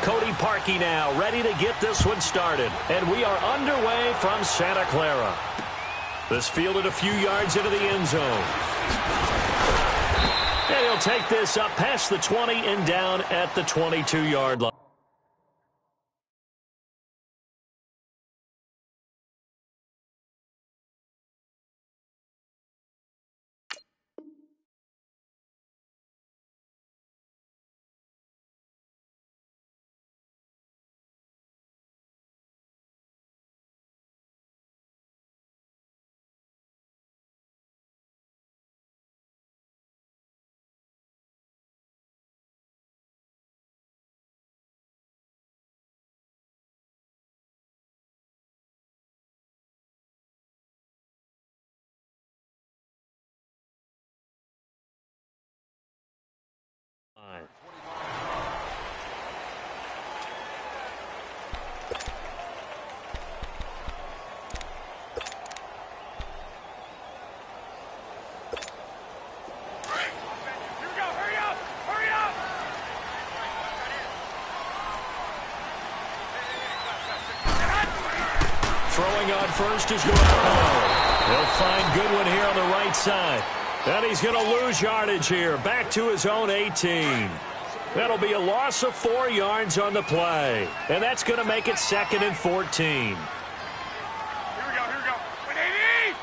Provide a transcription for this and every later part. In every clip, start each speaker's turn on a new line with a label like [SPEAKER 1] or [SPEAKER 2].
[SPEAKER 1] Klo2e2's now ready to get this one started. And we are underway from Santa Clara. This fielded a few yards into the end zone. And he'll take this up past the 20 and down at the 22-yard line. Throwing on first is Garoppolo. He'll find Goodwin here on the right side. And he's going to lose yardage here. Back to his own 18. That'll be a loss of 4 yards on the play. And that's going to make it 2nd and 14.
[SPEAKER 2] Here we go. 180!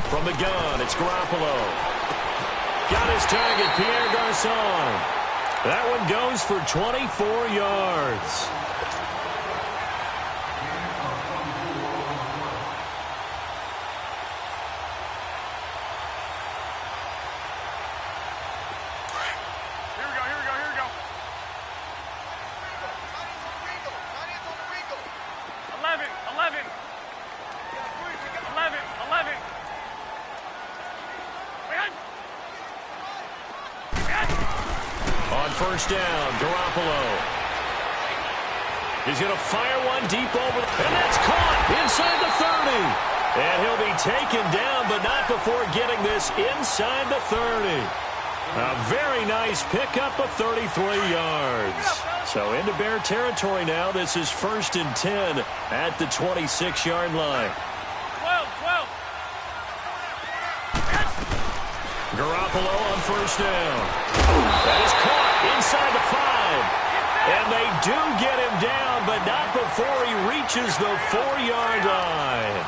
[SPEAKER 1] From the gun, it's Garoppolo. Got his target, Pierre Garçon. That one goes for 24 yards.
[SPEAKER 2] Here we go. 11.
[SPEAKER 1] On first down, Garoppolo. He's going to fire one deep over, and that's caught inside the 30. And he'll be taken down, but not before getting this inside the 30. A very nice pickup of 33 yards. So into Bear territory now. This is 1st and 10 at the 26-yard line.
[SPEAKER 2] 12.
[SPEAKER 1] Garoppolo on first down. That is caught inside the 5. And they do get him down, but not before he reaches the 4-yard line.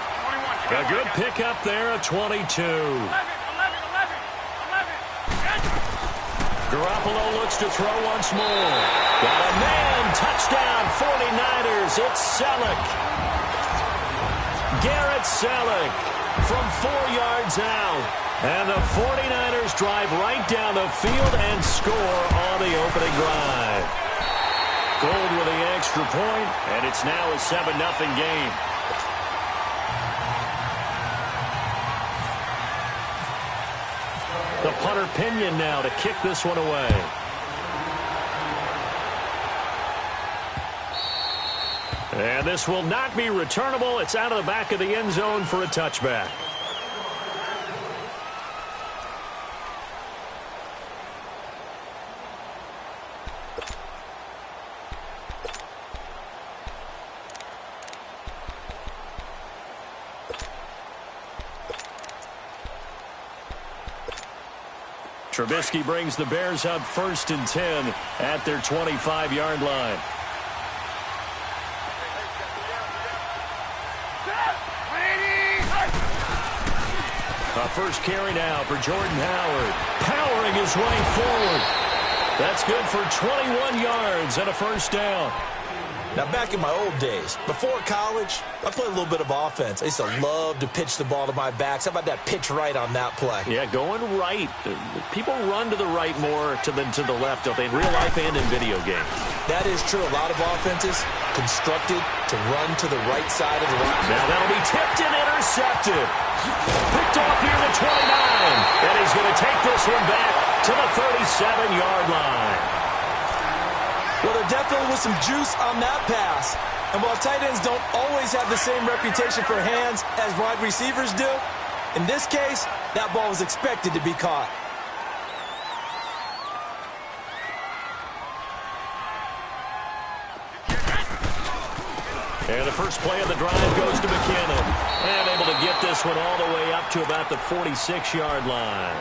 [SPEAKER 1] A good pickup there at 22.
[SPEAKER 2] 11.
[SPEAKER 1] Garoppolo looks to throw once more. Got a man. Touchdown, 49ers. It's Selleck. Garrett Selleck from 4 yards out. And the 49ers drive right down the field and score on the opening drive. Gold with the extra point, and it's now a 7-0 game. The punter Pinion now to kick this one away. And this will not be returnable. It's out of the back of the end zone for a touchback. Trubisky brings the Bears up 1st and 10 at their 25-yard line. A first carry now for Jordan Howard. Powering his way forward. That's good for 21 yards and a first down.
[SPEAKER 3] Now, back in my old days, before college, I played a little bit of offense. I used to love to pitch the ball to my backs. How about that pitch right on that play?
[SPEAKER 1] Yeah, going right. People run to the right more than to the left, don't they, in real life and in video games?
[SPEAKER 3] That is true. A lot of offenses constructed to run to the right side of the line.
[SPEAKER 1] Now that'll be tipped and intercepted. Picked off here at the 29. And he's going to take this one back to the 37-yard line.
[SPEAKER 3] Well, there definitely was some juice on that pass. And while tight ends don't always have the same reputation for hands as wide receivers do, in this case, that ball was expected to be caught.
[SPEAKER 1] And the first play of the drive goes to McKinnon. And able to get this one all the way up to about the 46-yard line.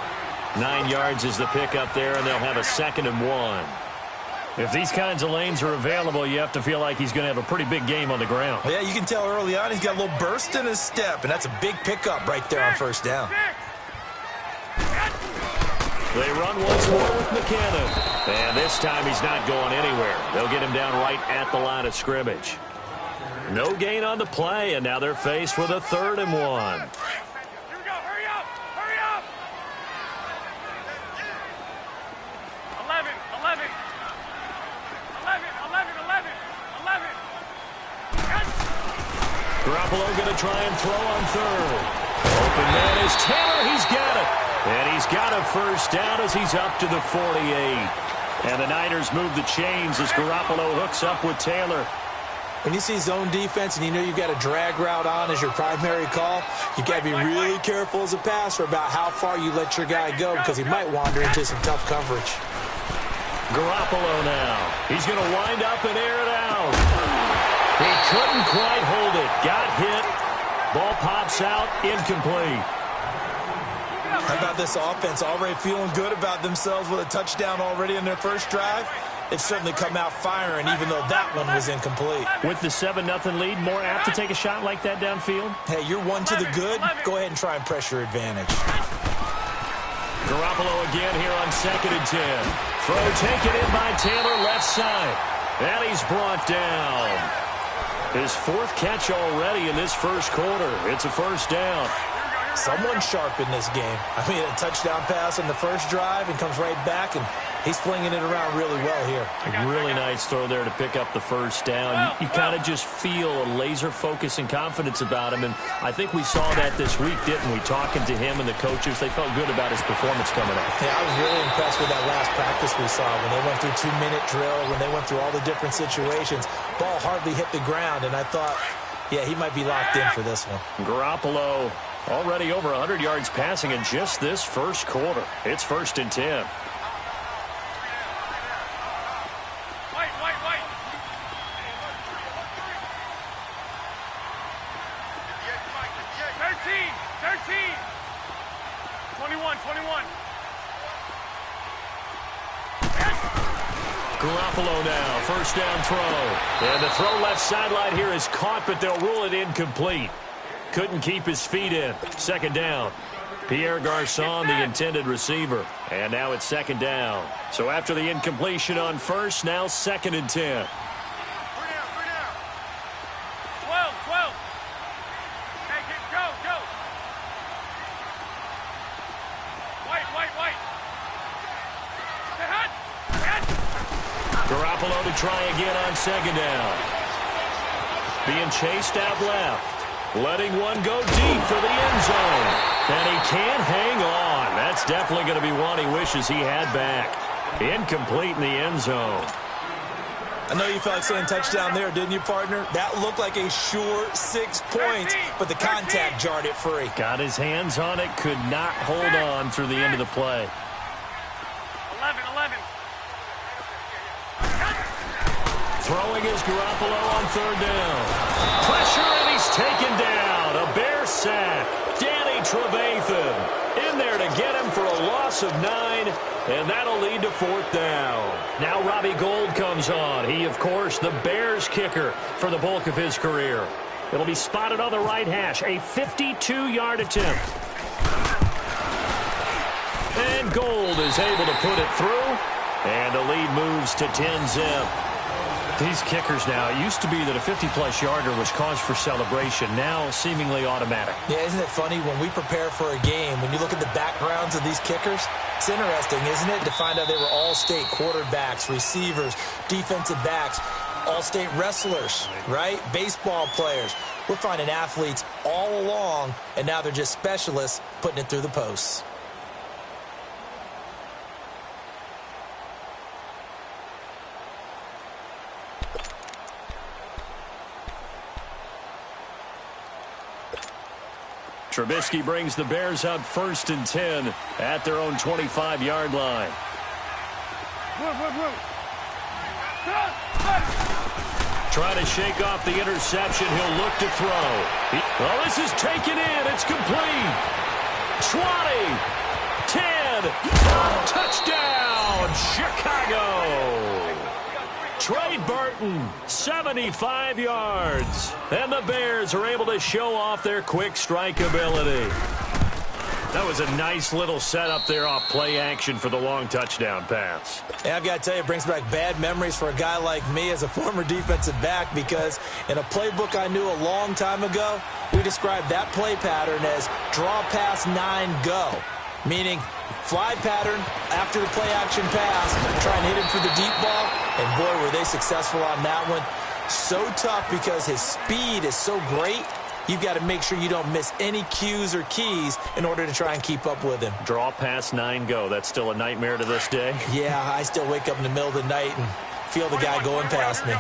[SPEAKER 1] 9 yards is the pickup there, and they'll have a 2nd and 1. If these kinds of lanes are available, you have to feel like he's going to have a pretty big game on the ground.
[SPEAKER 3] Yeah, you can tell early on he's got a little burst in his step, and that's a big pickup right there on first down.
[SPEAKER 1] They run once more with McKinnon. And this time he's not going anywhere. They'll get him down right at the line of scrimmage. No gain on the play, and now they're faced with a 3rd and 1.
[SPEAKER 2] Here we go. Hurry up. Hurry up. 11. 11. 11.
[SPEAKER 1] Garoppolo going to try and throw on 3rd. Open man is Taylor. He's got it. And he's got a first down as he's up to the 48. And the Niners move the chains as Garoppolo hooks up with Taylor.
[SPEAKER 3] When you see zone defense and you know you've got a drag route on as your primary call, you got to be really careful as a passer about how far you let your guy go because he might wander into some tough coverage.
[SPEAKER 1] Garoppolo now. He's going to wind up and air it out. He couldn't quite hold it. Got hit. Ball pops out. Incomplete.
[SPEAKER 3] How about this offense already feeling good about themselves with a touchdown already in their first drive? They've certainly come out firing, even though that one was incomplete.
[SPEAKER 1] With the 7-0 lead, more apt to take a shot like that downfield?
[SPEAKER 3] Hey, you're one to the good. Go ahead and try and press your advantage.
[SPEAKER 1] Garoppolo again here on 2nd and 10. Throw taken in by Taylor, left side. And he's brought down. His 4th catch already in this first quarter. It's a first down.
[SPEAKER 3] Someone sharp in this game. I mean, a touchdown pass on the first drive and comes right back, and he's flinging it around really well here.
[SPEAKER 1] A really nice throw there to pick up the first down. You kind of just feel a laser focus and confidence about him, and I think we saw that this week, didn't we? Talking to him and the coaches, they felt good about his performance coming up.
[SPEAKER 3] Yeah, I was really impressed with that last practice we saw when they went through 2-minute drill, when they went through all the different situations. Ball hardly hit the ground, and I thought, yeah, he might be locked in for this one.
[SPEAKER 1] Garoppolo already over 100 yards passing in just this first quarter. It's 1st and 10.
[SPEAKER 2] White. 13. 21.
[SPEAKER 1] Garoppolo now, first down throw. And the throw left sideline here is caught, but they'll rule it incomplete. Couldn't keep his feet in. 2nd down. Pierre Garçon, the intended receiver. And now it's 2nd down. So after the incompletion on first, now 2nd and 10.
[SPEAKER 2] 12. Hey, go. White. Head.
[SPEAKER 1] Garoppolo to try again on 2nd down. Being chased out left. Letting one go deep for the end zone. And he can't hang on. That's definitely going to be one he wishes he had back. Incomplete in the end zone.
[SPEAKER 3] I know you felt like saying touchdown there, didn't you, partner? That looked like a sure 6 points, but the contact jarred it free.
[SPEAKER 1] Got his hands on it, could not hold on through the end of the play.
[SPEAKER 2] 11.
[SPEAKER 1] Throwing is Garoppolo on 3rd down. Pressure, and he's taken down. A Bear sack. Danny Trevathan in there to get him for a loss of 9, and that'll lead to 4th down. Now Robbie Gould comes on. He, of course, the Bears kicker for the bulk of his career. It'll be spotted on the right hash. A 52-yard attempt. And Gould is able to put it through, and the lead moves to 10-zip. These kickers now, it used to be that a 50-plus yarder was cause for celebration, now seemingly automatic.
[SPEAKER 3] Yeah, isn't it funny when we prepare for a game, when you look at the backgrounds of these kickers, it's interesting, isn't it, to find out they were all-state quarterbacks, receivers, defensive backs, all-state wrestlers, right? Baseball players. We're finding athletes all along, and now they're just specialists putting it through the posts.
[SPEAKER 1] Trubisky brings the Bears up 1st and 10 at their own 25-yard line. Trying to shake off the interception. He'll look to throw. Oh, this is taken in. It's complete. 20, 10, touchdown, Chicago. Trey Burton, 75 yards. And the Bears are able to show off their quick strike ability. That was a nice little setup there off play action for the long touchdown pass.
[SPEAKER 3] And I've got to tell you, it brings back bad memories for a guy like me as a former defensive back, because in a playbook I knew a long time ago, we described that play pattern as draw pass 9 go, meaning fly pattern after the play action pass, try and hit him for the deep ball, and boy, were they successful on that one. So tough because his speed is so great. You've got to make sure you don't miss any cues or keys in order to try and keep up with him.
[SPEAKER 1] Draw pass 9 go. That's still a nightmare to this day?
[SPEAKER 3] Yeah, I still wake up in the middle of the night and feel the guy going past me.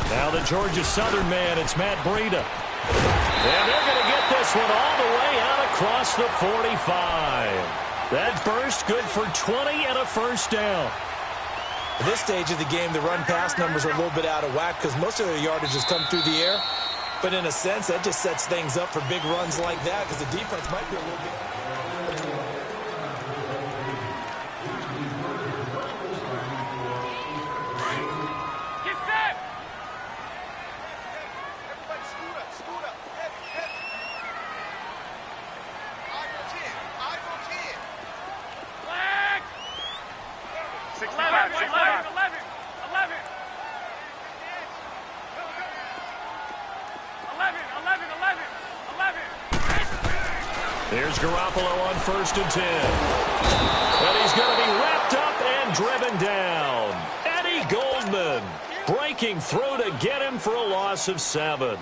[SPEAKER 1] Now the Georgia Southern man, it's Matt Breida. And they're going to get this one all the way out across the 45. That burst good for 20 and a first down.
[SPEAKER 3] At this stage of the game, the run-pass numbers are a little bit out of whack because most of their yardage has come through the air. But in a sense, that just sets things up for big runs like that because the defense might be a little bit...
[SPEAKER 1] Here's Garoppolo on 1st and 10. And he's going to be wrapped up and driven down. Eddie Goldman breaking through to get him for a loss of 7.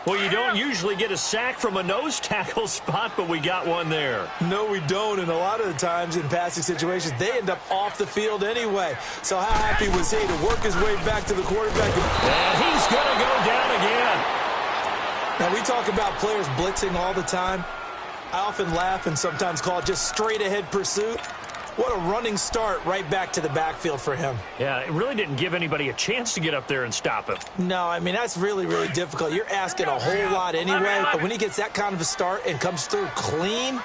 [SPEAKER 1] Well, you don't usually get a sack from a nose tackle spot, but we got one there.
[SPEAKER 3] No, we don't, and a lot of the times in passing situations, they end up off the field anyway. So how happy was he to work his way back to the quarterback?
[SPEAKER 1] And he's going to go down again.
[SPEAKER 3] Now, we talk about players blitzing all the time. I often laugh and sometimes call it just straight-ahead pursuit. What a running start right back to the backfield for him.
[SPEAKER 1] Yeah, it really didn't give anybody a chance to get up there and stop him.
[SPEAKER 3] No, I mean, that's really, really difficult. You're asking a whole lot anyway, but when he gets that kind of a start and comes through clean,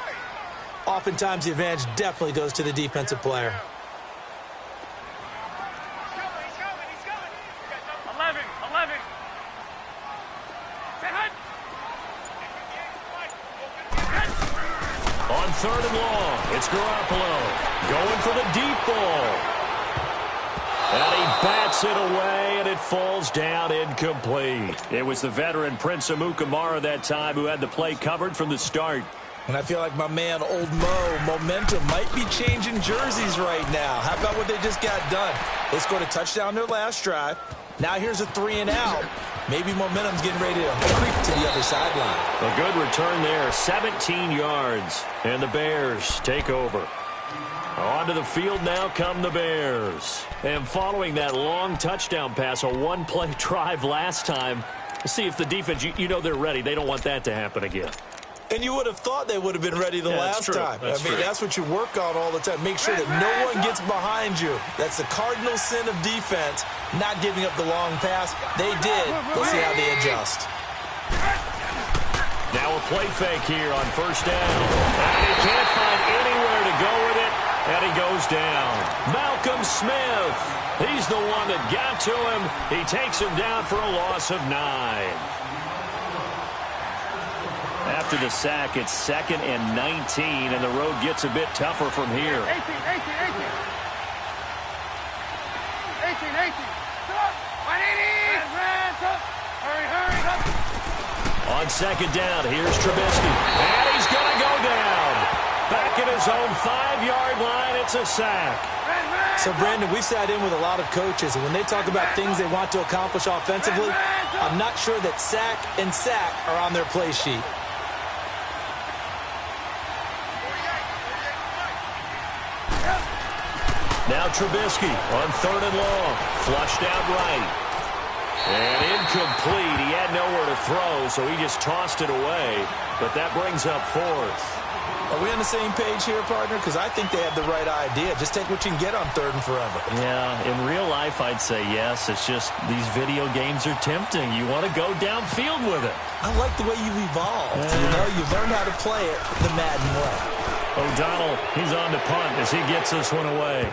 [SPEAKER 3] oftentimes the advantage definitely goes to the defensive player.
[SPEAKER 2] 11.
[SPEAKER 1] On 3rd and long, it's Garoppolo going for the deep ball. And he bats it away, and it falls down incomplete. It was the veteran Prince Amukamara that time who had the play covered from the start.
[SPEAKER 3] And I feel like my man, Old Mo, momentum might be changing jerseys right now. How about what they just got done? They scored a touchdown their last drive. Now here's a 3-and-out. Maybe momentum's getting ready to creep to the other sideline.
[SPEAKER 1] A good return there, 17 yards. And the Bears take over. Onto the field now come the Bears. And following that long touchdown pass, a one-play drive last time, see if the defense, you know they're ready. They don't want that to happen again.
[SPEAKER 3] And you would have thought they would have been ready the last time. That's what you work on all the time. Make sure that no one gets behind you. That's the cardinal sin of defense, not giving up the long pass. They did. We'll see how they adjust.
[SPEAKER 1] Now a play fake here on 1st down. And he can't find anywhere to go with it, and he goes down. Malcolm Smith, he's the one that got to him. He takes him down for a loss of 9. After the sack, it's 2nd and 19, and the road gets a bit tougher from here.
[SPEAKER 2] 18. 18. Hurry.
[SPEAKER 1] On 2nd down, here's Trubisky. And he's going to go down. Back at his own 5-yard line, it's a sack.
[SPEAKER 3] So, Brandon, we sat in with a lot of coaches, and when they talk about things they want to accomplish offensively, I'm not sure that sack and sack are on their play sheet.
[SPEAKER 1] Now Trubisky on 3rd and long. Flushed out right. And incomplete. He had nowhere to throw, so he just tossed it away. But that brings up fourth.
[SPEAKER 3] Are we on the same page here, partner? Because I think they have the right idea. Just take what you can get on 3rd and forever.
[SPEAKER 1] Yeah, in real life, I'd say yes. It's just these video games are tempting. You want to go downfield with it.
[SPEAKER 3] I like the way you've evolved. You know, you've learned how to play it the Madden way.
[SPEAKER 1] O'Donnell, he's on to punt as he gets this one away.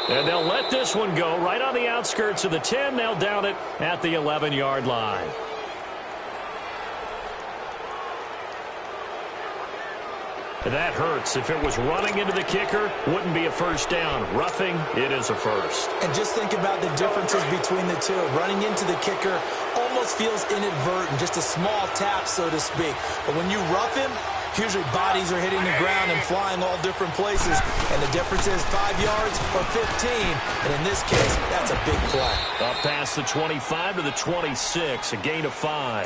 [SPEAKER 1] And they'll let this one go right on the outskirts of the 10. They'll down it at the 11-yard line. That hurts. If it was running into the kicker, wouldn't be a first down. Roughing, it is a first.
[SPEAKER 3] And just think about the differences between the two. Running into the kicker almost feels inadvertent, just a small tap, so to speak. But when you rough him, usually bodies are hitting the ground and flying all different places. And the difference is 5 yards or 15. And in this case, that's a big play.
[SPEAKER 1] Up past the 25 to the 26, a gain of 5.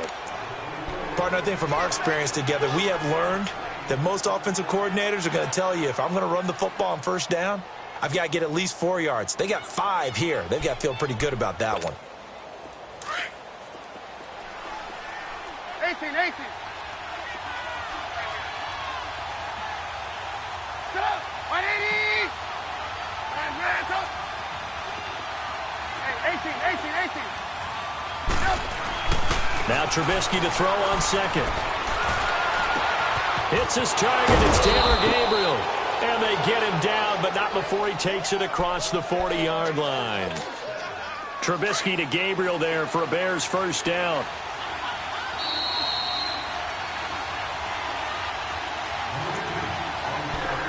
[SPEAKER 3] Partner, I think from our experience together, we have learned that most offensive coordinators are going to tell you, if I'm going to run the football on first down, I've got to get at least 4 yards. They got 5 here. They've got to feel pretty good about that one.
[SPEAKER 2] 18. Stop. 180. And hands up. Hey, 18.
[SPEAKER 1] Now Trubisky to throw on second. Hits his target. It's Taylor Gabriel. And they get him down, but not before he takes it across the 40-yard line. Trubisky to Gabriel there for a Bears first down.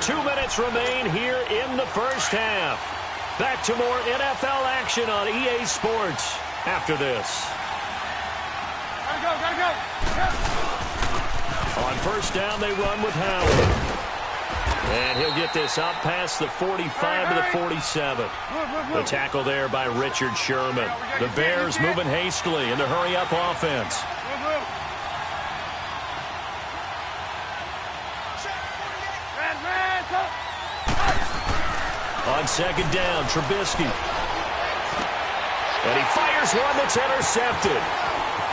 [SPEAKER 1] Two minutes remain here in the first half. Back to more NFL action on EA Sports after this.
[SPEAKER 2] Gotta go.
[SPEAKER 1] On first down, they run with Howard. And he'll get this up past the 45 to the 47. The tackle there by Richard Sherman. The Bears moving hastily in the hurry-up offense. On second down, Trubisky. And he fires one that's intercepted.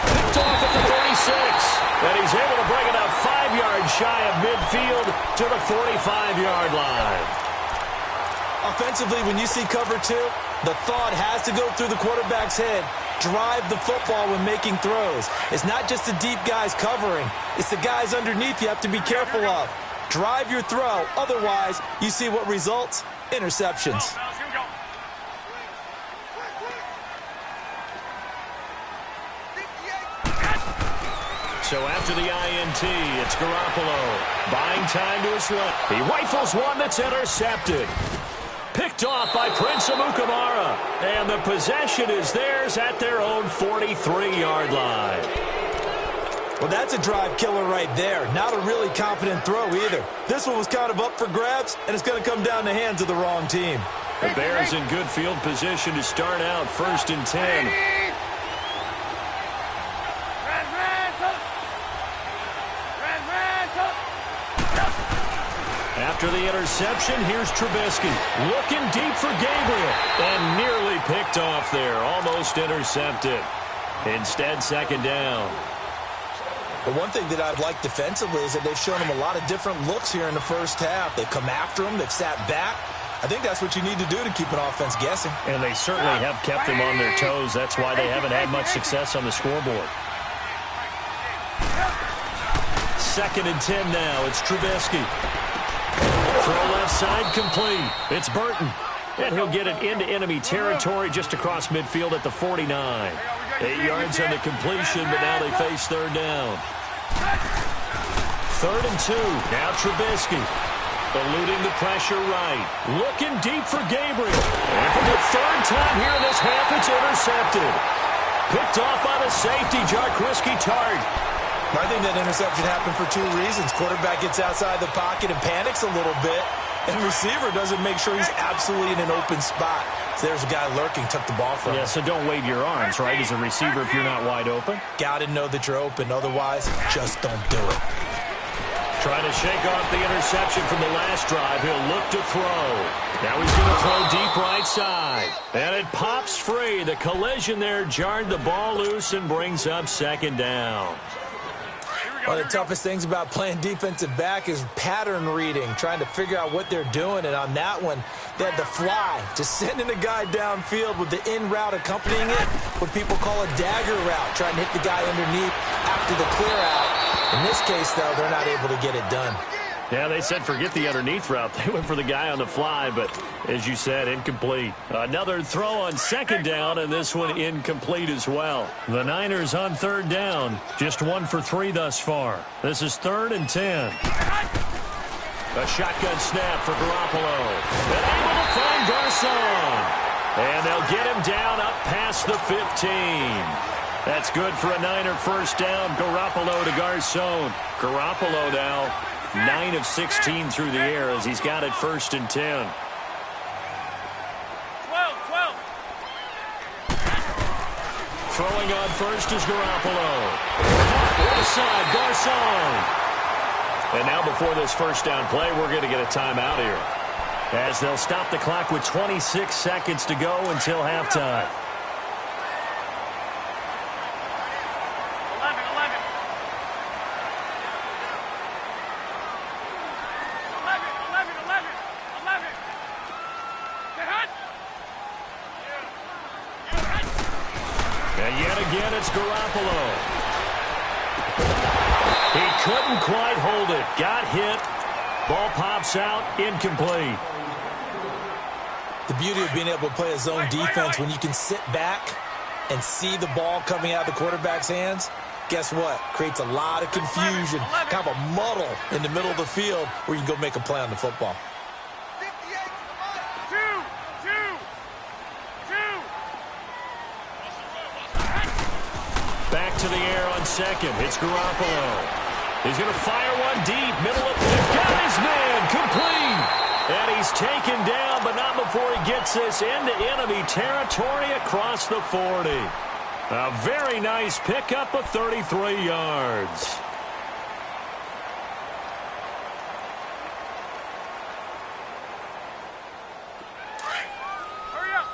[SPEAKER 1] Picked off at the 36. And he's able to bring it up 5 yards shy of midfield to the 45-yard line.
[SPEAKER 3] Offensively, when you see cover 2, the thought has to go through the quarterback's head. Drive the football when making throws. It's not just the deep guys covering. It's the guys underneath you have to be careful of. Drive your throw. Otherwise, you see what results? Interceptions.
[SPEAKER 1] So after the INT, it's Garoppolo. Buying time to his left. He rifles one that's intercepted. Picked off by Prince Amukamara. And the possession is theirs at their own 43-yard line.
[SPEAKER 3] Well, that's a drive killer right there. Not a really confident throw either. This one was kind of up for grabs, and it's going to come down the hands of the wrong team.
[SPEAKER 1] The Bears in good field position to start out 1st and 10. After the interception, here's Trubisky. Looking deep for Gabriel. And nearly picked off there. Almost intercepted. Instead, second down.
[SPEAKER 3] The one thing that I've liked defensively is that they've shown him a lot of different looks here in the first half. They've come after him. They've sat back. I think that's what you need to do to keep an offense guessing.
[SPEAKER 1] And they certainly have kept them on their toes. That's why they haven't had much success on the scoreboard. 2nd and 10 now. It's Trubisky. Throw left side complete. It's Burton. And he'll get it into enemy territory just across midfield at the 49. 8 yards on the completion, but now they face third down. 3rd and 2. Now Trubisky. Eluding the pressure right. Looking deep for Gabriel. And for the 3rd time here in this half, it's intercepted. Picked off by the safety, Jarquiski Tart.
[SPEAKER 3] I think that interception happened for 2 reasons. Quarterback gets outside the pocket and panics a little bit. And receiver doesn't make sure he's absolutely in an open spot. So there's a guy lurking, took the ball from him.
[SPEAKER 1] Yeah, so don't wave your arms, right, as a receiver if you're not wide open.
[SPEAKER 3] Got to know that you're open. Otherwise, just don't do it.
[SPEAKER 1] Trying to shake off the interception from the last drive. He'll look to throw. Now he's going to throw deep right side. And it pops free. The collision there jarred the ball loose and brings up second down.
[SPEAKER 3] One of the toughest things about playing defensive back is pattern reading, trying to figure out what they're doing. And on that one, they had the fly, just sending the guy downfield with the in route accompanying it, what people call a dagger route, trying to hit the guy underneath after the clear out. In this case, though, they're not able to get it done.
[SPEAKER 1] Yeah, they said forget the underneath route. They went for the guy on the fly, but as you said, incomplete. Another throw on second down, and this one incomplete as well. The Niners on third down, just 1 for 3 thus far. This is 3rd and 10. A shotgun snap for Garoppolo. And able to find Garcon. And they'll get him down up past the 15. That's good for a Niner first down. Garoppolo to Garcon. Garoppolo now 9 of 16 through the air as he's got it 1st and 10.
[SPEAKER 2] 12.
[SPEAKER 1] Throwing on first is Garoppolo. Left side, Garcon. And now before this first down play, we're going to get a timeout here, as they'll stop the clock with 26 seconds to go until halftime.
[SPEAKER 2] 11. Get hot.
[SPEAKER 1] And yet again, it's Garoppolo. He couldn't quite hold it. Got hit. Ball pops out. Incomplete.
[SPEAKER 3] The beauty of being able to play a zone defense when you can sit back and see the ball coming out of the quarterback's hands, guess what? Creates a lot of confusion, kind of a muddle in the middle of the field where you can go make a play on the football.
[SPEAKER 1] Back to the air on second. It's Garoppolo. He's going to fire one deep. Middle of the got his man. Complete. And he's taken down, but not before he gets this into enemy territory across the 40. A very nice pickup of 33 yards.
[SPEAKER 2] Hurry up.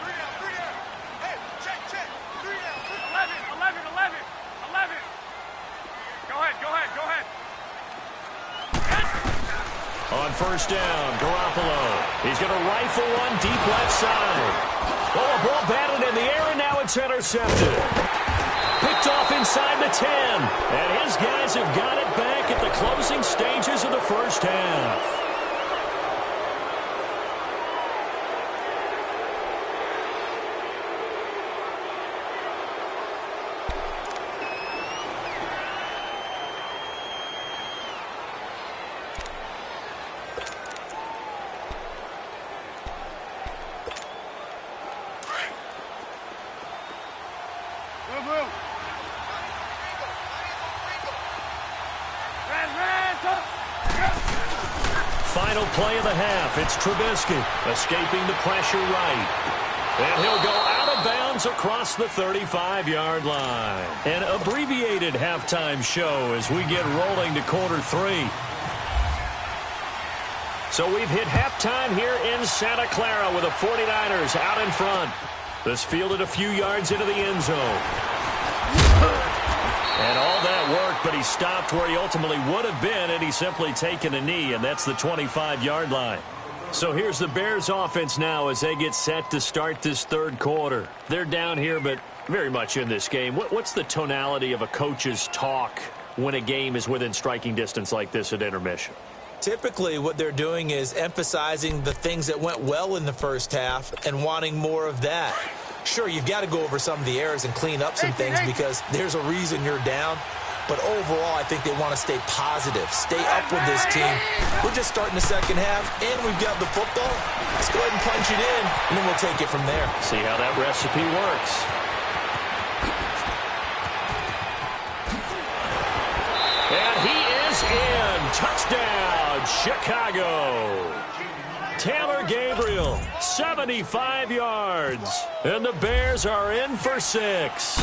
[SPEAKER 2] Three down. Hey, check. 3 down. 11. Go ahead.
[SPEAKER 1] On first down, Garoppolo. He's going to rifle one deep left side. Oh, a ball batted in the air, and now it's intercepted. Picked off inside the 10. And his guys have got it back at the closing stages of the first half. Final play of the half. It's Trubisky escaping the pressure right. And he'll go out of bounds across the 35-yard line. An abbreviated halftime show as we get rolling to quarter 3. So we've hit halftime here in Santa Clara with the 49ers out in front. This fielded a few yards into the end zone. And all that worked, but he stopped where he ultimately would have been had he simply taken a knee, and that's the 25-yard line. So here's the Bears offense now as they get set to start this third quarter. They're down here, but very much in this game. What's the tonality of a coach's talk when a game is within striking distance like this at intermission?
[SPEAKER 3] Typically, what they're doing is emphasizing the things that went well in the first half and wanting more of that. Sure, you've got to go over some of the errors and clean up some things because there's a reason you're down. But overall, I think they want to stay positive, stay up with this team. We're just starting the second half, and we've got the football. Let's go ahead and punch it in, and then we'll take it from there.
[SPEAKER 1] See how that recipe works. And he is in. Touchdown, Chicago. Taylor Gabriel, 75 yards. And the Bears are in for 6.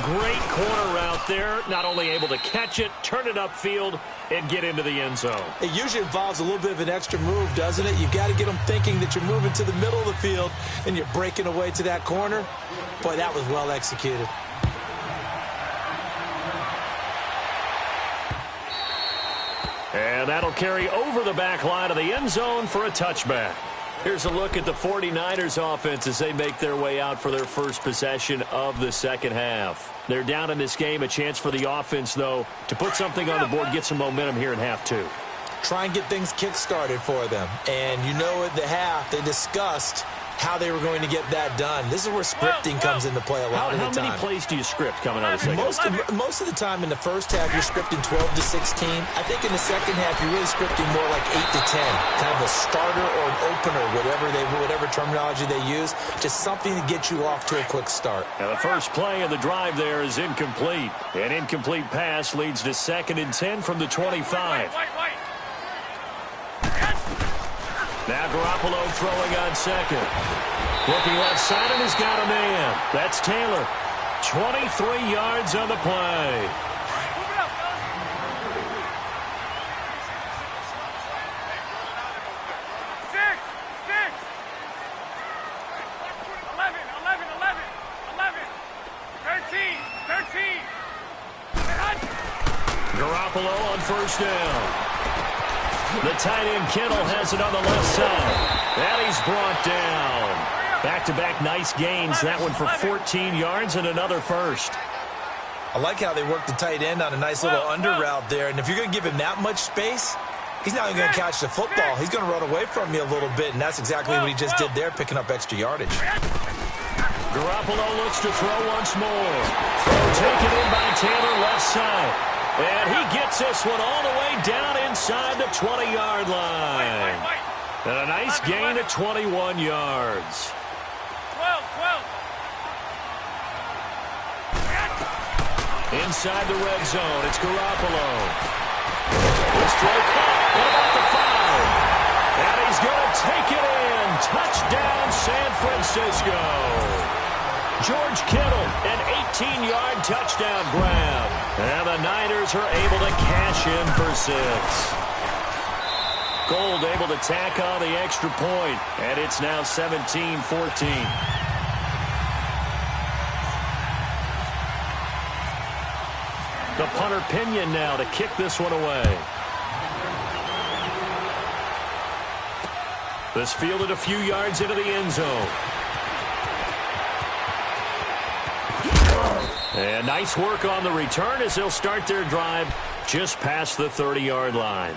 [SPEAKER 1] Great corner route there. Not only able to catch it, turn it upfield, and get into the end zone.
[SPEAKER 3] It usually involves a little bit of an extra move, doesn't it? You've got to get them thinking that you're moving to the middle of the field and you're breaking away to that corner. Boy, that was well executed.
[SPEAKER 1] And that'll carry over the back line of the end zone for a touchback. Here's a look at the 49ers offense as they make their way out for their first possession of the second half. They're down in this game. A chance for the offense, though, to put something on the board, get some momentum here in half two.
[SPEAKER 3] Try and get things kick-started for them. And you know at the half, they discussed how they were going to get that done. This is where scripting comes into play a lot of the time.
[SPEAKER 1] How many plays do you script coming out of the second half?
[SPEAKER 3] Most of the time in the first half, you're scripting 12 to 16. I think in the second half, you're really scripting more like 8 to 10. Kind of a starter or an opener, whatever terminology they use. Just something to get you off to a quick start.
[SPEAKER 1] Now the first play of the drive there is incomplete. An incomplete pass leads to 2nd and 10 from the 25. Now Garoppolo throwing on second. Looking left side, and he's got a man. That's Taylor. 23 yards on the play. Garoppolo on first down. The tight end Kittle has it on the left side. And he's brought down. Back-to-back nice gains. That one for 14 yards and another first.
[SPEAKER 3] I like how they work the tight end on a nice little under route there. And if you're going to give him that much space, he's not even going to catch the football. He's going to run away from you a little bit, and that's exactly what he just did there, picking up extra yardage.
[SPEAKER 1] Garoppolo looks to throw once more. Throw taken in by Taylor left side. And he gets this one all the way down inside the 20-yard line. And a nice gain of 21 yards.
[SPEAKER 2] 12.
[SPEAKER 1] Inside the red zone, it's Garoppolo. This throw caught about the 5. And he's going to take it in. Touchdown, San Francisco. George Kittle, an 18-yard touchdown grab. And the Niners are able to cash in for 6. Gold able to tack on the extra point, and it's now 17-14. The punter Pinion now to kick this one away. This fielded a few yards into the end zone. And nice work on the return as they'll start their drive just past the 30-yard line.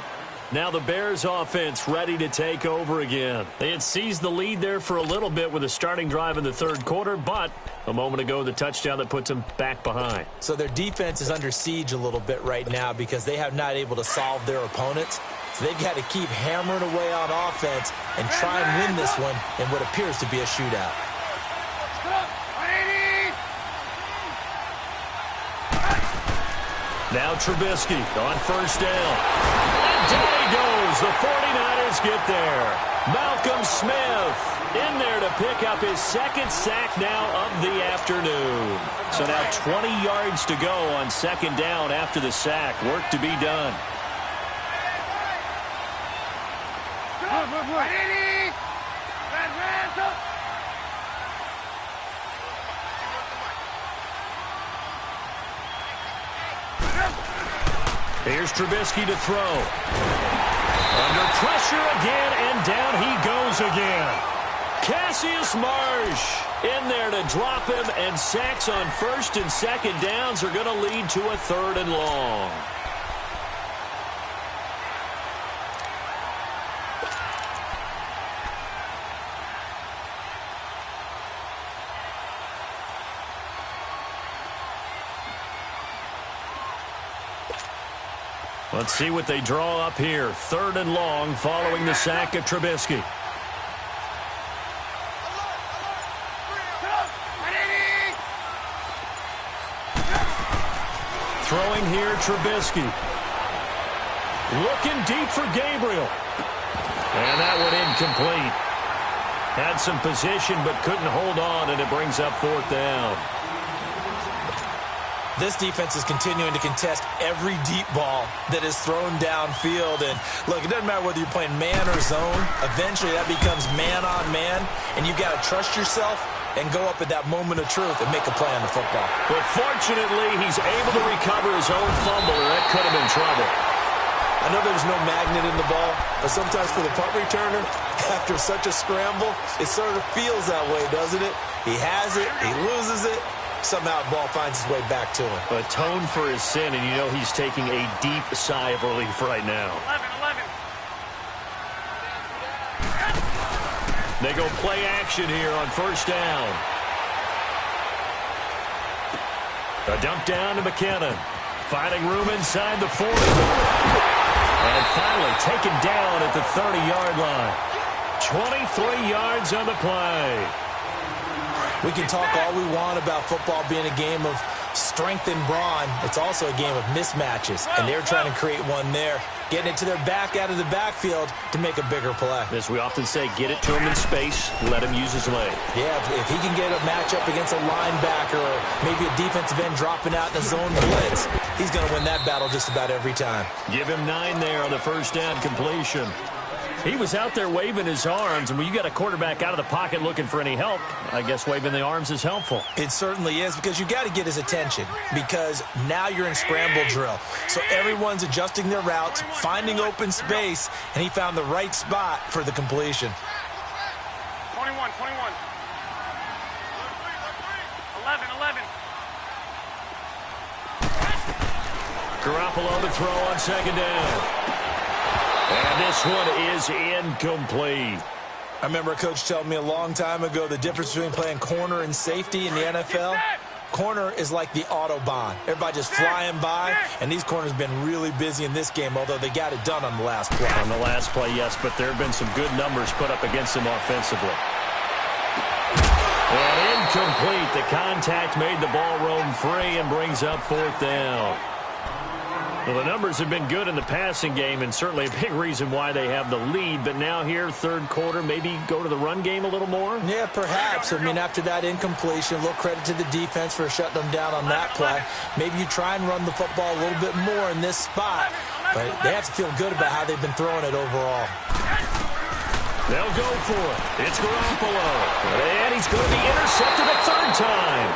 [SPEAKER 1] Now the Bears offense ready to take over again. They had seized the lead there for a little bit with a starting drive in the third quarter, but a moment ago the touchdown that puts them back behind.
[SPEAKER 3] So their defense is under siege a little bit right now because they have not able to solve their opponents. So they've got to keep hammering away on offense and try and win this one in what appears to be a shootout.
[SPEAKER 1] Now Trubisky on first down. And down he goes. The 49ers get there. Malcolm Smith in there to pick up his 2nd sack now of the afternoon. So now 20 yards to go on 2nd down after the sack. Work to be done. Here's Trubisky to throw. Under pressure again, and down he goes again. Cassius Marsh in there to drop him, and sacks on 1st and 2nd downs are going to lead to a 3rd and long. Let's see what they draw up here. 3rd and long following the sack of Trubisky. Throwing here, Trubisky. Looking deep for Gabriel. And that one incomplete. Had some position but couldn't hold on, and it brings up 4th down.
[SPEAKER 3] This defense is continuing to contest every deep ball that is thrown downfield. And look, it doesn't matter whether you're playing man or zone. Eventually, that becomes man on man, and you've got to trust yourself and go up at that moment of truth and make a play on the football.
[SPEAKER 1] But fortunately, he's able to recover his own fumble, or that could have been trouble.
[SPEAKER 4] I know there's no magnet in the ball, but sometimes for the punt returner, after such a scramble, it sort of feels that way, doesn't it? He has it, he loses it, somehow the ball finds its way back to him.
[SPEAKER 1] Atone for his sin, and you know he's taking a deep sigh of relief right now.
[SPEAKER 2] 11.
[SPEAKER 1] They go play action here on first down. A dump down to McKinnon. Finding room inside the 40. And finally taken down at the 30-yard line. 23 yards on the play.
[SPEAKER 3] We can talk all we want about football being a game of strength and brawn. It's also a game of mismatches, and they're trying to create one there, getting it to their back out of the backfield to make a bigger play.
[SPEAKER 1] As we often say, get it to him in space, let him use his leg.
[SPEAKER 3] Yeah, if he can get a matchup against a linebacker or maybe a defensive end dropping out in a zone blitz, he's going to win that battle just about every time.
[SPEAKER 1] Give him 9 there on the first down completion. He was out there waving his arms, and when you got a quarterback out of the pocket looking for any help, I guess waving the arms is helpful.
[SPEAKER 3] It certainly is, because you got to get his attention, because now you're in scramble drill. So everyone's adjusting their routes, finding open space, and he found the right spot for the completion.
[SPEAKER 2] 21. 11.
[SPEAKER 1] Garoppolo to throw on second down. And this one is incomplete.
[SPEAKER 3] I remember a coach telling me a long time ago the difference between playing corner and safety in the NFL. Corner is like the Autobahn. Everybody just flying by, and these corners have been really busy in this game, although they got it done on the last play.
[SPEAKER 1] On the last play, yes, but there have been some good numbers put up against them offensively. And incomplete. The contact made the ball roam free and brings up fourth down. Well, the numbers have been good in the passing game, and certainly a big reason why they have the lead. But now here, third quarter, maybe go to the run game a little more?
[SPEAKER 3] Yeah, perhaps. I mean, after that incompletion, a little credit to the defense for shutting them down on that play. Maybe you try and run the football a little bit more in this spot. But they have to feel good about how they've been throwing it overall.
[SPEAKER 1] They'll go for it. It's Garoppolo. And he's going to be intercepted a third time.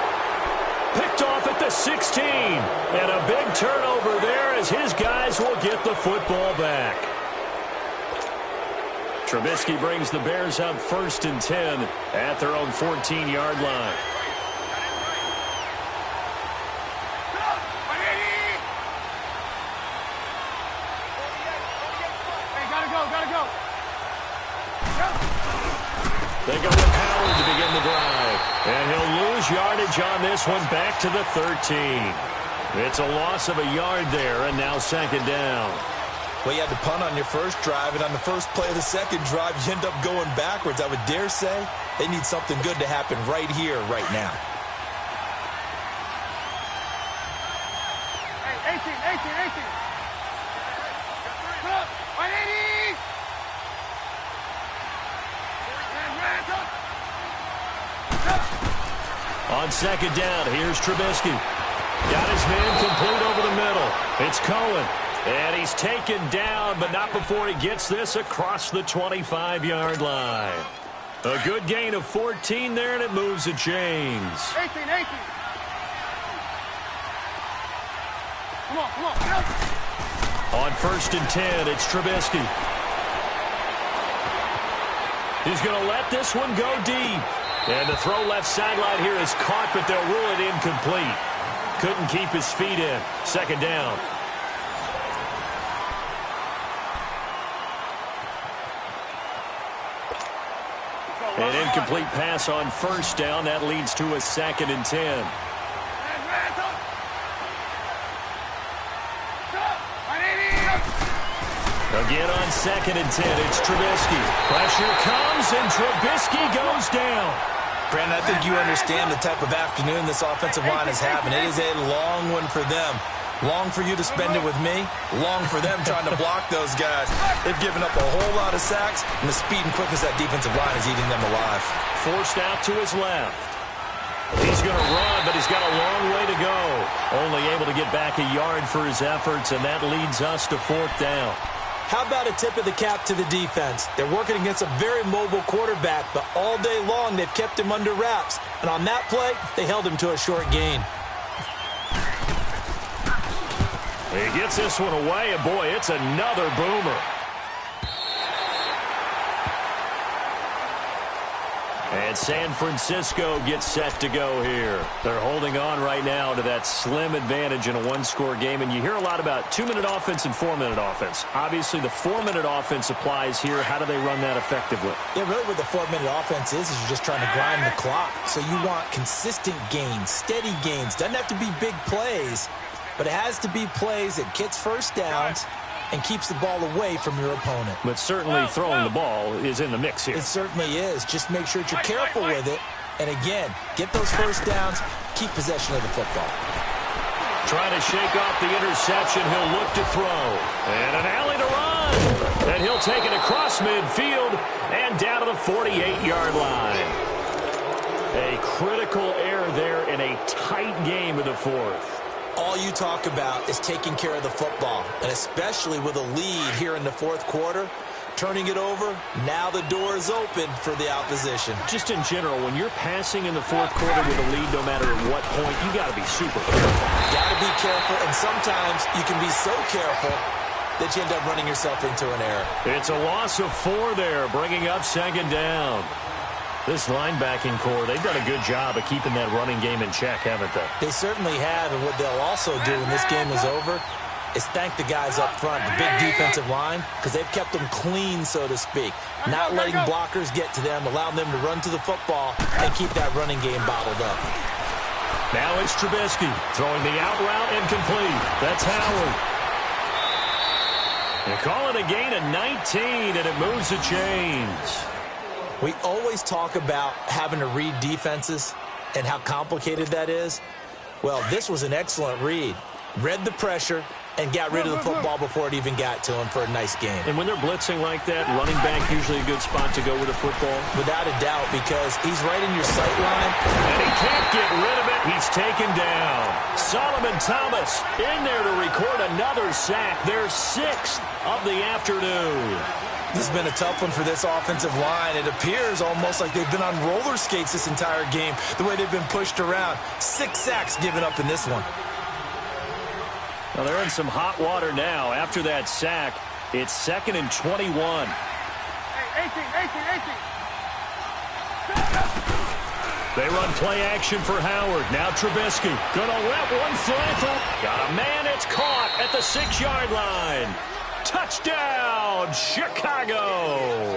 [SPEAKER 1] Picked off at the 16. And a big turnover there as his guys will get the football back. Trubisky brings the Bears up 1st and 10 at their own 14-yard line.
[SPEAKER 2] Gotta go.
[SPEAKER 1] They go with Howard to begin the drive. And he'll lose yardage on this one back to the 13. It's a loss of a yard there, and now second down.
[SPEAKER 3] Well, you had to punt on your first drive, and on the first play of the second drive, you end up going backwards. I would dare say they need something good to happen right here, right now.
[SPEAKER 2] Hey, 18. Put up, 180.
[SPEAKER 1] On second down, here's Trubisky. Got his man complete over the middle. It's Cohen. And he's taken down, but not before he gets this across the 25-yard line. A good gain of 14 there, and it moves the chains.
[SPEAKER 2] 18. Come on.
[SPEAKER 1] On 1st and 10, it's Trubisky. He's going to let this one go deep. And the throw left sideline here is caught, but they'll rule it incomplete. Couldn't keep his feet in. Second down. An incomplete pass on first down. That leads to a 2nd and 10. Again on 2nd and 10, it's Trubisky. Pressure comes, and Trubisky goes down.
[SPEAKER 3] Brandon, I think you understand the type of afternoon this offensive line is having. It is a long one for them. Long for you to spend it with me. Long for them trying to block those guys. They've given up a whole lot of sacks, and the speed and quickness of that defensive line is eating them alive.
[SPEAKER 1] Forced out to his left. He's going to run, but he's got a long way to go. Only able to get back a yard for his efforts, and that leads us to 4th down.
[SPEAKER 3] How about a tip of the cap to the defense? They're working against a very mobile quarterback, but all day long they've kept him under wraps. And on that play, they held him to a short gain.
[SPEAKER 1] He gets this one away, and boy, it's another boomer. And San Francisco gets set to go here. They're holding on right now to that slim advantage in a one-score game. And you hear a lot about 2-minute offense and 4-minute offense. Obviously, the 4-minute offense applies here. How do they run that effectively?
[SPEAKER 3] Yeah, really what the 4-minute offense is you're just trying to grind the clock. So you want consistent gains, steady gains. Doesn't have to be big plays, but it has to be plays that gets first downs and keeps the ball away from your opponent.
[SPEAKER 1] But certainly throwing the ball is in the mix here.
[SPEAKER 3] It certainly is. Just make sure that you're careful with it. And again, get those first downs, keep possession of the football.
[SPEAKER 1] Trying to shake off the interception. He'll look to throw. And an alley to run. And he'll take it across midfield and down to the 48-yard line. A critical error there in a tight game of the 4th.
[SPEAKER 3] All you talk about is taking care of the football, and especially with a lead here in the 4th quarter, turning it over, now the door is open for the opposition.
[SPEAKER 1] Just in general, when you're passing in the 4th quarter with a lead, no matter at what point, you got to be super careful.
[SPEAKER 3] Got to be careful, and sometimes you can be so careful that you end up running yourself into an error.
[SPEAKER 1] It's a loss of 4 there, bringing up 2nd down. This linebacking core, they've done a good job of keeping that running game in check, haven't they?
[SPEAKER 3] They certainly have, and what they'll also do when this game is over is thank the guys up front, the big defensive line, because they've kept them clean, so to speak. Not letting blockers get to them, allowing them to run to the football and keep that running game bottled up.
[SPEAKER 1] Now it's Trubisky throwing the out route incomplete. That's Howard. They call it a gain of 19, and it moves the chains.
[SPEAKER 3] We always talk about having to read defenses and how complicated that is. Well, this was an excellent read. Read the pressure and got rid of the football before it even got to him for a nice game.
[SPEAKER 1] And when they're blitzing like that, running back usually a good spot to go with the football?
[SPEAKER 3] Without a doubt, because he's right in your sight line.
[SPEAKER 1] And he can't get rid of it. He's taken down. Solomon Thomas in there to record another sack. Their 6th of the afternoon.
[SPEAKER 3] This has been a tough one for this offensive line. It appears almost like they've been on roller skates this entire game, the way they've been pushed around. 6 sacks given up in this one.
[SPEAKER 1] Well, they're in some hot water now. After that sack, it's 2nd and 21.
[SPEAKER 2] Hey, 18.
[SPEAKER 1] They run play action for Howard. Now Trubisky. Gonna let one fly through. Got a man. It's caught at the 6-yard line. Touchdown, Chicago.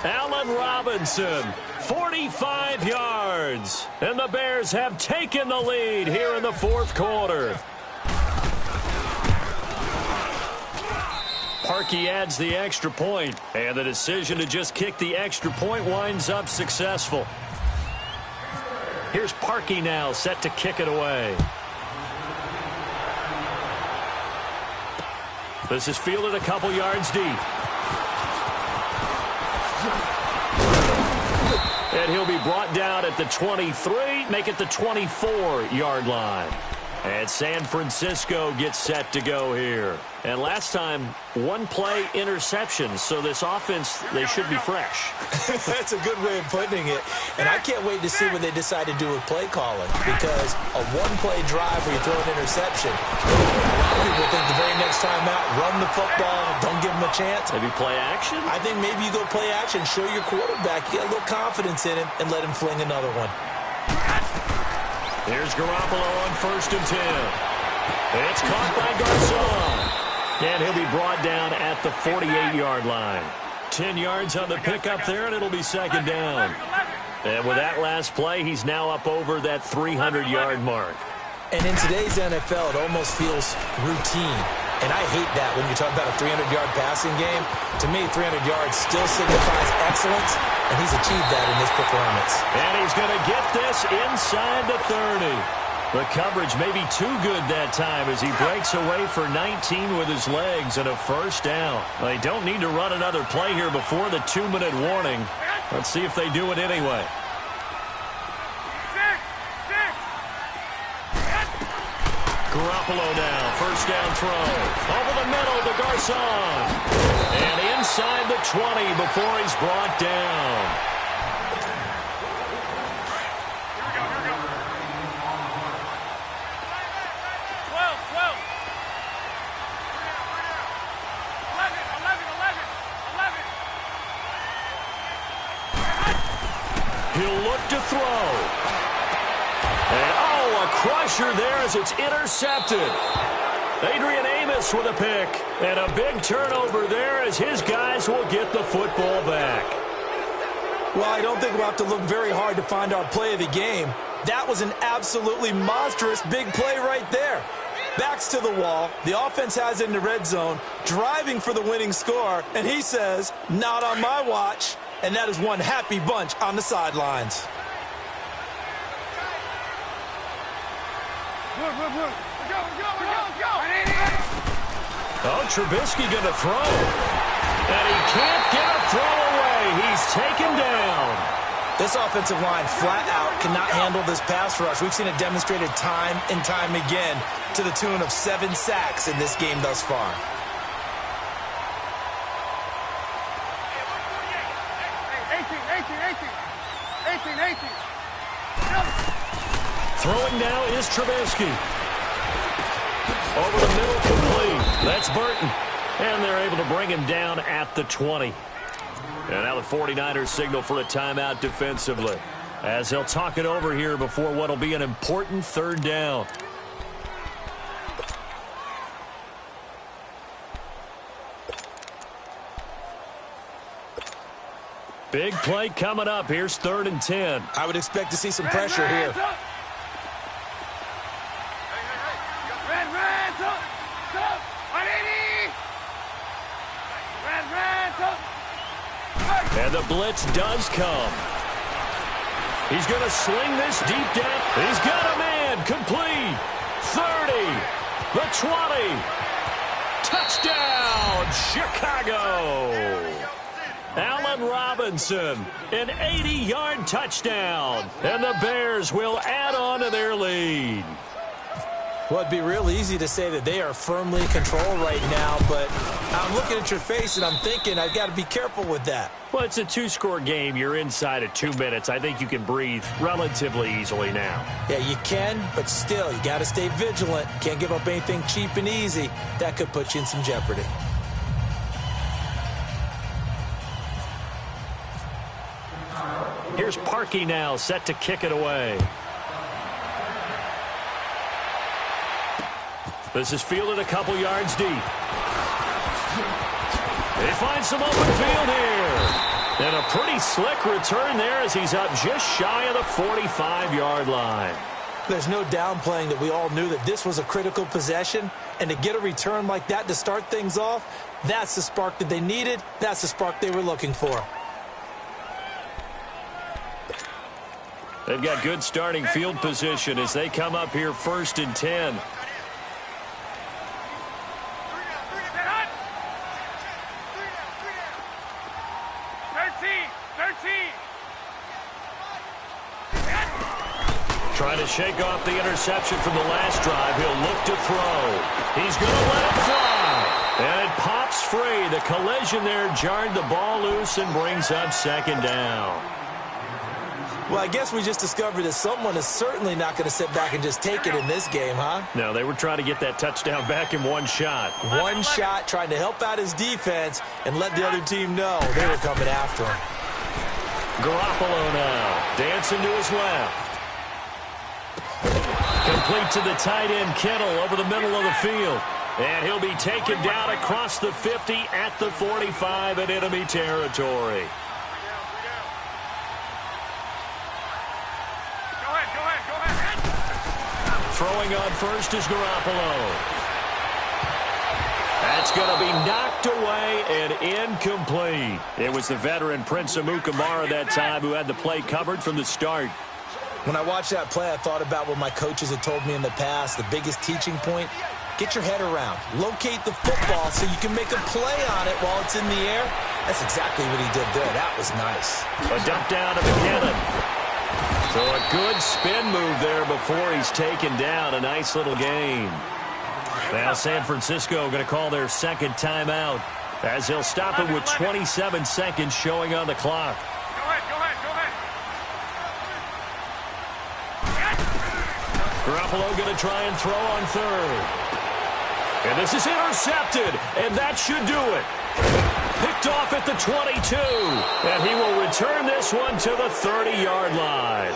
[SPEAKER 1] Allen Robinson, 45 yards. And the Bears have taken the lead here in the 4th quarter. Parkey adds the extra point, and the decision to just kick the extra point winds up successful. Here's Parkey now, set to kick it away. This is fielded a couple yards deep. And he'll be brought down at the 23, make it the 24-yard line. And San Francisco gets set to go here. And last time, 1-play interception. So this offense, they should be fresh.
[SPEAKER 3] That's a good way of putting it. And I can't wait to see what they decide to do with play calling. Because a 1-play drive where you throw an interception, a lot of people think the very next time out, run the football, don't give them a chance.
[SPEAKER 1] Maybe play action?
[SPEAKER 3] I think maybe you go play action, show your quarterback, get a little confidence in him, and let him fling another one.
[SPEAKER 1] Here's Garoppolo on 1st and 10. It's caught by Garcon. And he'll be brought down at the 48-yard line. 10 yards on the pickup there, and it'll be 2nd down. And with that last play, he's now up over that 300-yard mark.
[SPEAKER 3] And in today's NFL, it almost feels routine. And I hate that when you talk about a 300-yard passing game. To me, 300 yards still signifies excellence, and he's achieved that in this performance.
[SPEAKER 1] And he's going to get this inside the 30. The coverage may be too good that time as he breaks away for 19 with his legs and a 1st down. They don't need to run another play here before the 2-minute warning. Let's see if they do it anyway. Garoppolo now, first down throw. Over the middle to Garcon. And inside the 20 before he's brought down. He'll look to throw. And, oh, a crusher there as it's intercepted. Adrian Amos with a pick. And a big turnover there as his guys will get the football back.
[SPEAKER 3] Well, I don't think we'll have to look very hard to find our play of the game. That was an absolutely monstrous big play right there. Backs to the wall. The offense has it in the red zone, driving for the winning score. And he says, not on my watch. And that is one happy bunch on the sidelines.
[SPEAKER 1] Oh, Trubisky going to throw. And he can't get a throw away. He's taken down.
[SPEAKER 3] This offensive line flat out cannot handle this pass rush. We've seen it demonstrated time and time again to the tune of 7 sacks in this game thus far.
[SPEAKER 1] Throwing now is Trubisky. Over the middle, complete. That's Burton. And they're able to bring him down at the 20. And now the 49ers signal for a timeout defensively, as they'll talk it over here before what will be an important third down. Big play coming up. Here's 3rd and 10.
[SPEAKER 3] I would expect to see some pressure here.
[SPEAKER 1] And the blitz does come. He's going to sling this deep down. He's got a man. Complete. 30. The 20. Touchdown, Chicago. Allen Robinson, an 80-yard touchdown. And the Bears will add on to their lead.
[SPEAKER 3] Well, it'd be real easy to say that they are firmly in control right now, but I'm looking at your face and I'm thinking I've got to be careful with that.
[SPEAKER 1] Well, it's a 2-score game. You're inside at 2 minutes. I think you can breathe relatively easily now.
[SPEAKER 3] Yeah, you can, but still, you got to stay vigilant. Can't give up anything cheap and easy. That could put you in some jeopardy.
[SPEAKER 1] Here's Parkey now, set to kick it away. This is fielded a couple yards deep. They find some open field here. And a pretty slick return there as he's up just shy of the 45-yard line.
[SPEAKER 3] There's no downplaying that we all knew that this was a critical possession. And to get a return like that to start things off, that's the spark that they needed. That's the spark they were looking for.
[SPEAKER 1] They've got good starting field position as they come up here 1st and 10. Trying to shake off the interception from the last drive. He'll look to throw. He's going to let it fly. And it pops free. The collision there jarred the ball loose and brings up 2nd down.
[SPEAKER 3] Well, I guess we just discovered that someone is certainly not going to sit back and just take it in this game, huh?
[SPEAKER 1] No, they were trying to get that touchdown back in one shot.
[SPEAKER 3] One shot, trying to help out his defense and let the other team know they were coming after him.
[SPEAKER 1] Garoppolo now, dancing to his left. Complete to the tight end, Kittle, over the middle of the field. And he'll be taken down across the 50 at the 45 in enemy territory. Throwing on first is Garoppolo. That's going to be knocked away and incomplete. It was the veteran Prince Amukamara that time who had the play covered from the start.
[SPEAKER 3] When I watched that play, I thought about what my coaches had told me in the past. The biggest teaching point, get your head around. Locate the football so you can make a play on it while it's in the air. That's exactly what he did there. That was nice.
[SPEAKER 1] A dump down to McKinnon. So a good spin move there before he's taken down. A nice little gain. Now San Francisco going to call their second timeout as they'll stop it with 27 seconds showing on the clock.
[SPEAKER 2] Go ahead.
[SPEAKER 1] Garoppolo going to try and throw on third. And this is intercepted, and that should do it. Picked off at the 22, and he will return this one to the 30-yard line.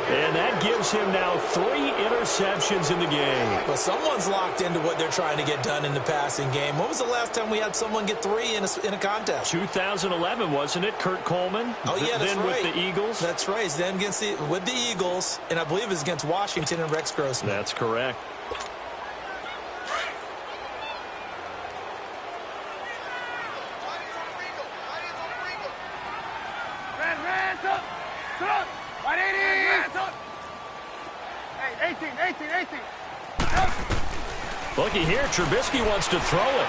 [SPEAKER 1] And that gives him now 3 interceptions in the game.
[SPEAKER 3] Well, someone's locked into what they're trying to get done in the passing game. When was the last time we had someone get 3 in a contest?
[SPEAKER 1] 2011, wasn't it? Kurt Coleman?
[SPEAKER 3] Oh, yeah, that's
[SPEAKER 1] then
[SPEAKER 3] right.
[SPEAKER 1] with the Eagles?
[SPEAKER 3] That's right. Then with the Eagles, and I believe it's against Washington and Rex Grossman.
[SPEAKER 1] That's correct.
[SPEAKER 2] Hey, 18.
[SPEAKER 1] Looky here, Trubisky wants to throw it.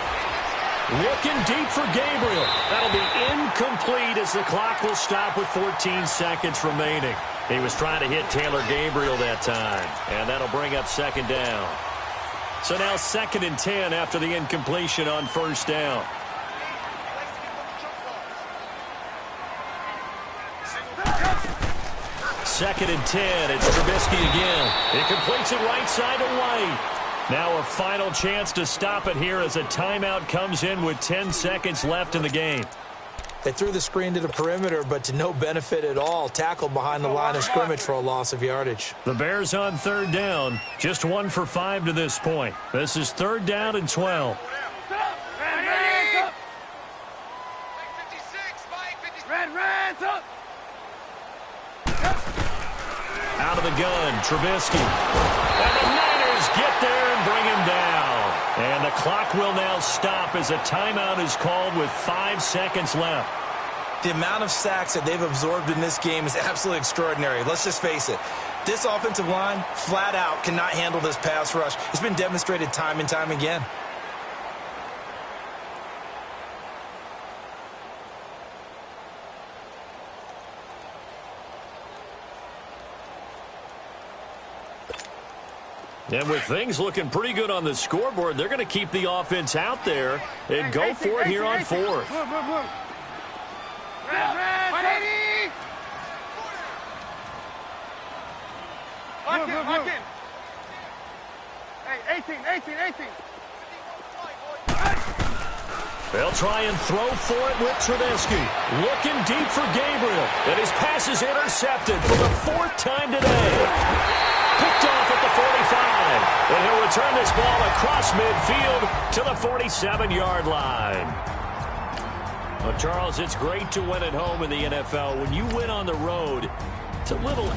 [SPEAKER 1] Looking deep for Gabriel. That'll be incomplete as the clock will stop with 14 seconds remaining. He was trying to hit Taylor Gabriel that time, and that'll bring up second down. So now 2nd and 10 after the incompletion on first down. Second and 10. It's Trubisky again. He completes it right side to White. Now a final chance to stop it here as a timeout comes in with 10 seconds left in the game.
[SPEAKER 3] They threw the screen to the perimeter, but to no benefit at all. Tackled behind the line of scrimmage for a loss of yardage.
[SPEAKER 1] The Bears on third down. Just 1 for 5 to this point. This is 3rd down and 12. Out of the gun, Trubisky. And the Niners get there and bring him down. And the clock will now stop as a timeout is called with 5 seconds left.
[SPEAKER 3] The amount of sacks that they've absorbed in this game is absolutely extraordinary. Let's just face it. This offensive line, flat out, cannot handle this pass rush. It's been demonstrated time and time again.
[SPEAKER 1] And with things looking pretty good on the scoreboard, they're going to keep the offense out there and go for it here on 4th.
[SPEAKER 2] Lock in. Hey, 18.
[SPEAKER 1] They'll try and throw for it with Trubisky. Looking deep for Gabriel. And his pass is intercepted for the 4th time today. Picked off at the 45. And he'll return this ball across midfield to the 47-yard line. Well, Charles, it's great to win at home in the NFL. When you win on the road, it's a little